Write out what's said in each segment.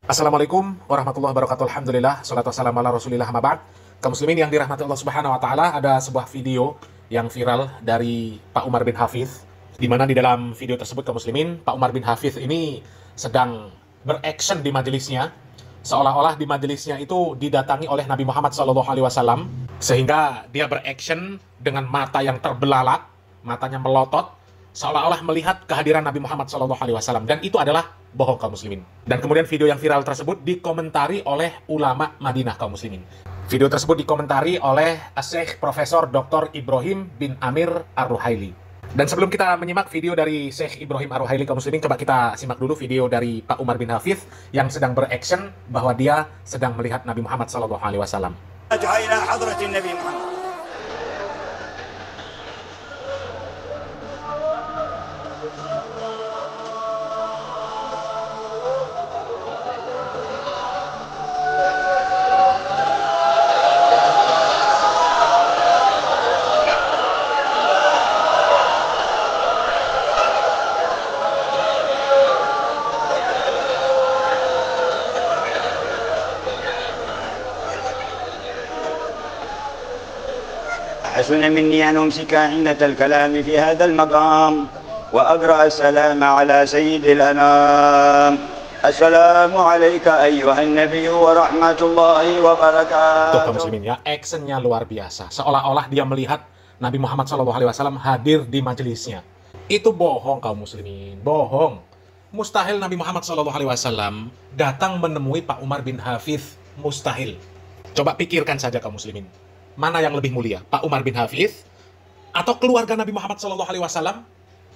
Assalamualaikum warahmatullahi wabarakatuh. Alhamdulillah, salatu wassalamu ala rasulillah, ma ba'd. Kaum muslimin yang dirahmati Allah subhanahu wa ta'ala, ada sebuah video yang viral dari Pak Umar bin Hafidh, di mana di dalam video tersebut, kaum muslimin, Pak Umar bin Hafidh ini sedang beraction di majelisnya, seolah-olah di majelisnya itu didatangi oleh Nabi Muhammad SAW, sehingga dia beraction dengan mata yang terbelalak, matanya melotot, seolah-olah melihat kehadiran Nabi Muhammad SAW, dan itu adalah bohong, kaum muslimin. Dan kemudian video yang viral tersebut dikomentari oleh ulama Madinah, kaum muslimin. Video tersebut dikomentari oleh Syekh Profesor Dr. Ibrahim bin Amir Ar-Ruhaili. Dan sebelum kita menyimak video dari Syekh Ibrahim Ar-Ruhaili, kaum muslimin, coba kita simak dulu video dari Pak Umar bin Hafidh yang sedang beraction bahwa dia sedang melihat Nabi Muhammad SAW. حسن مني أن أمسك عندة الكلام في هذا المقام وأقرأ السلام على سيد الأنام. السلام عليك أيها النبي ورحمة الله وبركاته. Tuh, kaum muslimin ya, actionnya luar biasa. Seolah-olah dia melihat Nabi Muhammad SAW hadir di majelisnya. Itu bohong, kaum muslimin, bohong. Mustahil Nabi Muhammad SAW datang menemui Pak Umar bin Hafidh, mustahil. Coba pikirkan saja, kaum muslimin. Mana yang lebih mulia, Pak Umar bin Hafidh atau keluarga Nabi Muhammad SAW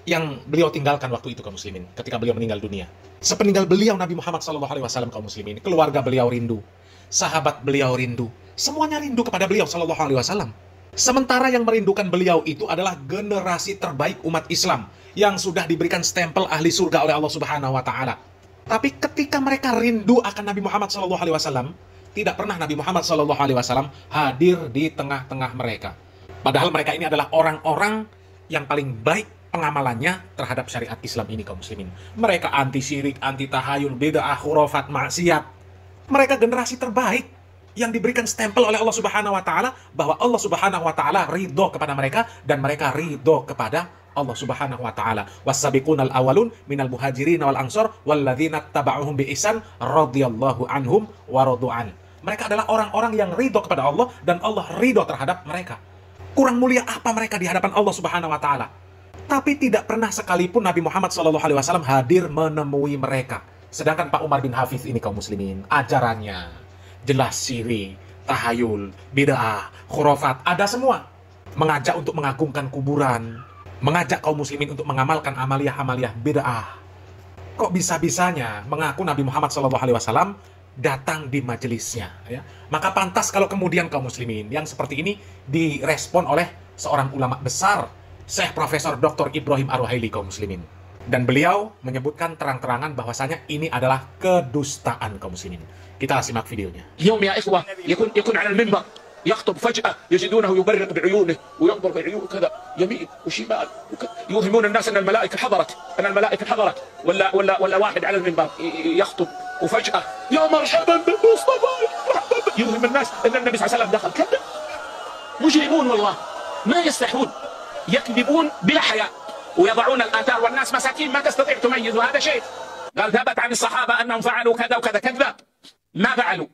yang beliau tinggalkan waktu itu, kaum muslimin, ketika beliau meninggal dunia? Sepeninggal beliau Nabi Muhammad SAW, kaum muslimin, keluarga beliau rindu, sahabat beliau rindu, semuanya rindu kepada beliau SAW. Sementara yang merindukan beliau itu adalah generasi terbaik umat Islam yang sudah diberikan stempel ahli surga oleh Allah Subhanahu wa Ta'ala. Tapi ketika mereka rindu akan Nabi Muhammad SAW, tidak pernah Nabi Muhammad SAW hadir di tengah-tengah mereka. Padahal mereka ini adalah orang-orang yang paling baik pengamalannya terhadap syariat Islam ini, kaum muslimin. Mereka anti syirik, anti tahayul, bid'ah, khurafat, maksiat. Mereka generasi terbaik yang diberikan stempel oleh Allah Subhanahu wa Ta'ala bahwa Allah Subhanahu wa Ta'ala ridho kepada mereka dan mereka ridho kepada Allah Subhanahu wa Ta'ala. Was-sabiqunal awwalun minal muhajirin wal ansor walladzina taba'uhum bi ihsan radhiyallahu anhum wa radu'an. Mereka adalah orang-orang yang ridho kepada Allah dan Allah ridho terhadap mereka. Kurang mulia apa mereka di hadapan Allah Subhanahu wa Ta'ala? Tapi tidak pernah sekalipun Nabi Muhammad SAW hadir menemui mereka. Sedangkan Pak Umar bin Hafidh ini, kaum muslimin, ajarannya jelas syirik, tahayul, bid'ah, khurafat, ada semua. Mengajak untuk mengagungkan kuburan, mengajak kaum muslimin untuk mengamalkan amaliyah-amaliyah bid'ah. Kok bisa-bisanya mengaku Nabi Muhammad SAW datang di majelisnya, ya? Maka pantas kalau kemudian kaum muslimin yang seperti ini direspon oleh seorang ulama besar, Syekh Profesor Dr. Ibrahim Ar-Ruhaili, kaum muslimin. Dan beliau menyebutkan terang-terangan bahwasanya ini adalah kedustaan, kaum muslimin. Kita simak videonya. اليوم يا إخوة يكون على المنبر يخطب فجأة يجدونه يبرق بعيونه وينظر بعيونه كذا يمين وشمال يوهمون الناس أن الملائكة حضرت ولا واحد على المنبر يخطب وفجأة يا مرحبا بالمصطفى يوهم الناس أن النبي صلى الله عليه وسلم دخل. كذب، مجرمون والله، ما يستحون، يكذبون بلا حياء ويضعون الآثار والناس مساكين ما تستطيع تميز. وهذا شيء قال ثبت عن الصحابة أنهم فعلوا كذا وكذا. كذاب، ما فعلوا.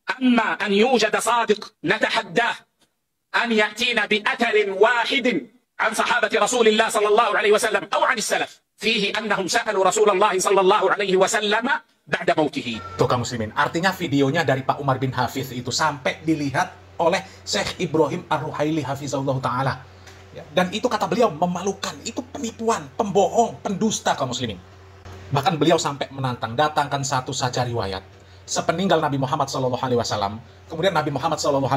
أما أن يوجد صادق نتحداه أن يأتينا بأثر واحد عن صحابة رسول الله صلى الله عليه وسلم أو عن السلف فيه أنهم سألوا رسول الله صلى الله عليه وسلم بعد موته. Tuh, kaum muslimin, artinya videonya dari Pak Umar bin Hafidh itu sampai dilihat oleh Syekh Ibrahim Ar-Ruhaili hafizahullah ta'ala. Ya, dan itu kata beliau memalukan, itu penipuan, pembohong, pendusta, kaum muslimin. Bahkan beliau sampai menantang, datangkan satu saja riwayat. Sepeninggal Nabi Muhammad SAW, kemudian Nabi Muhammad SAW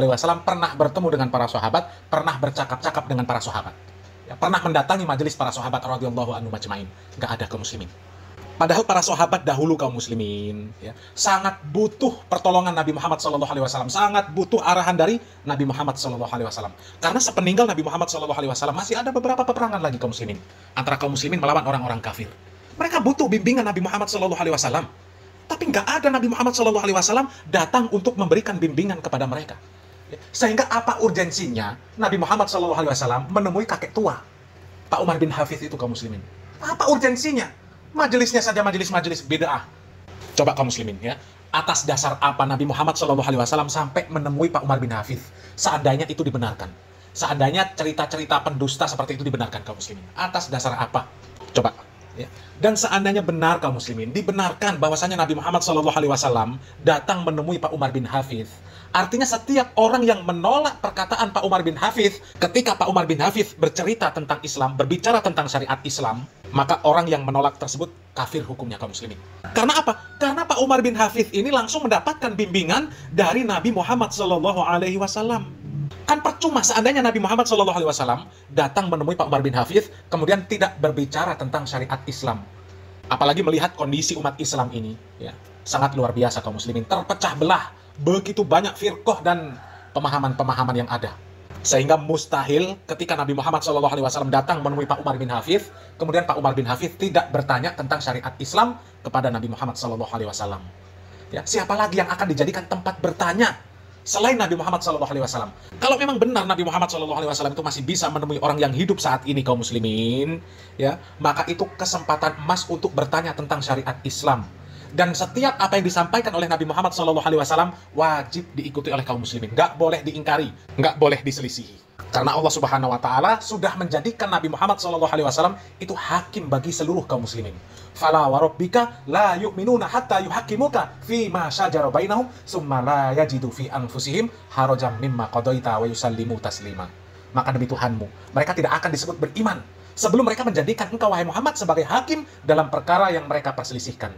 pernah bertemu dengan para sahabat, pernah bercakap-cakap dengan para sahabat. Ya, pernah mendatangi majelis para sahabat radhiyallahu anhum ajmain. Nggak ada, kaum muslimin. Padahal para sahabat dahulu, kaum muslimin, ya, sangat butuh pertolongan Nabi Muhammad SAW, sangat butuh arahan dari Nabi Muhammad SAW. Karena sepeninggal Nabi Muhammad SAW masih ada beberapa peperangan lagi, kaum muslimin, antara kaum muslimin melawan orang-orang kafir. Mereka butuh bimbingan Nabi Muhammad SAW. Tapi nggak ada Nabi Muhammad SAW datang untuk memberikan bimbingan kepada mereka. Sehingga apa urgensinya Nabi Muhammad SAW menemui kakek tua, Pak Umar bin Hafidh itu, kaum muslimin? Apa urgensinya? Majelisnya saja majelis-majelis bid'ah. Coba kaum muslimin ya, atas dasar apa Nabi Muhammad SAW sampai menemui Pak Umar bin Hafidh? Seandainya itu dibenarkan, seandainya cerita-cerita pendusta seperti itu dibenarkan, kaum muslimin, atas dasar apa? Coba ya. Dan seandainya benar, kaum muslimin, dibenarkan bahwasanya Nabi Muhammad SAW datang menemui Pak Umar bin Hafidh, artinya setiap orang yang menolak perkataan Pak Umar bin Hafidh ketika Pak Umar bin Hafidh bercerita tentang Islam, berbicara tentang syariat Islam, maka orang yang menolak tersebut kafir hukumnya, kaum muslimin. Karena apa? Karena Pak Umar bin Hafidh ini langsung mendapatkan bimbingan dari Nabi Muhammad SAW. Kan percuma seandainya Nabi Muhammad SAW datang menemui Pak Umar bin Hafidh, kemudian tidak berbicara tentang syariat Islam. Apalagi melihat kondisi umat Islam ini, ya, sangat luar biasa, kaum muslimin. Terpecah belah, begitu banyak firqah dan pemahaman-pemahaman yang ada. Sehingga mustahil ketika Nabi Muhammad SAW datang menemui Pak Umar bin Hafidh, kemudian Pak Umar bin Hafidh tidak bertanya tentang syariat Islam kepada Nabi Muhammad SAW. Ya, siapa lagi yang akan dijadikan tempat bertanya selain Nabi Muhammad SAW? Kalau memang benar Nabi Muhammad SAW itu masih bisa menemui orang yang hidup saat ini, kaum muslimin, ya, maka itu kesempatan emas untuk bertanya tentang syariat Islam. Dan setiap apa yang disampaikan oleh Nabi Muhammad SAW wajib diikuti oleh kaum muslimin. Nggak boleh diingkari, nggak boleh diselisihi. Karena Allah Subhanahu wa Ta'ala sudah menjadikan Nabi Muhammad SAW itu hakim bagi seluruh kaum muslimin. Fala wa rabbika la yu'minuna hatta yuhaqqimuka fi ma syajara bainahum tsumma la yajidu fi anfusihim harajan mimma qadaita wa yusallimu taslima. Maka demi Tuhanmu, mereka tidak akan disebut beriman sebelum mereka menjadikan engkau, wahai Muhammad, sebagai hakim dalam perkara yang mereka perselisihkan.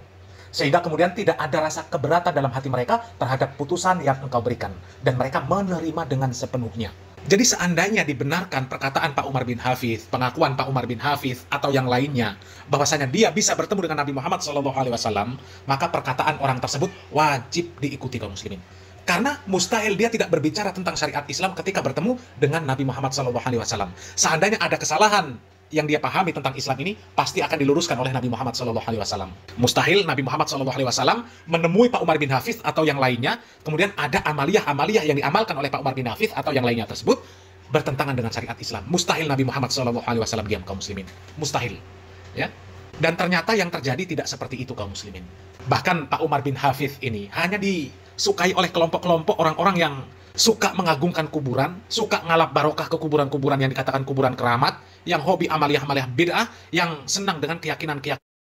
Sehingga kemudian tidak ada rasa keberatan dalam hati mereka terhadap putusan yang engkau berikan. Dan mereka menerima dengan sepenuhnya. Jadi seandainya dibenarkan perkataan Pak Umar bin Hafidh, pengakuan Pak Umar bin Hafidh atau yang lainnya, bahwasanya dia bisa bertemu dengan Nabi Muhammad SAW, maka perkataan orang tersebut wajib diikuti kaum muslimin. Karena mustahil dia tidak berbicara tentang syariat Islam ketika bertemu dengan Nabi Muhammad SAW. Seandainya ada kesalahan yang dia pahami tentang Islam ini, pasti akan diluruskan oleh Nabi Muhammad SAW. Mustahil Nabi Muhammad SAW menemui Pak Umar bin Hafidh atau yang lainnya, kemudian ada amaliyah-amaliyah yang diamalkan oleh Pak Umar bin Hafidh atau yang lainnya tersebut bertentangan dengan syariat Islam. Mustahil Nabi Muhammad SAW diam, kaum muslimin. Mustahil. Ya. Dan ternyata yang terjadi tidak seperti itu, kaum muslimin. Bahkan Pak Umar bin Hafidh ini hanya disukai oleh kelompok-kelompok orang-orang yang suka mengagungkan kuburan, suka ngalap barokah ke kuburan-kuburan yang dikatakan kuburan keramat, yang hobi amaliyah-amaliyah bid'ah, yang senang dengan keyakinan-keyakinan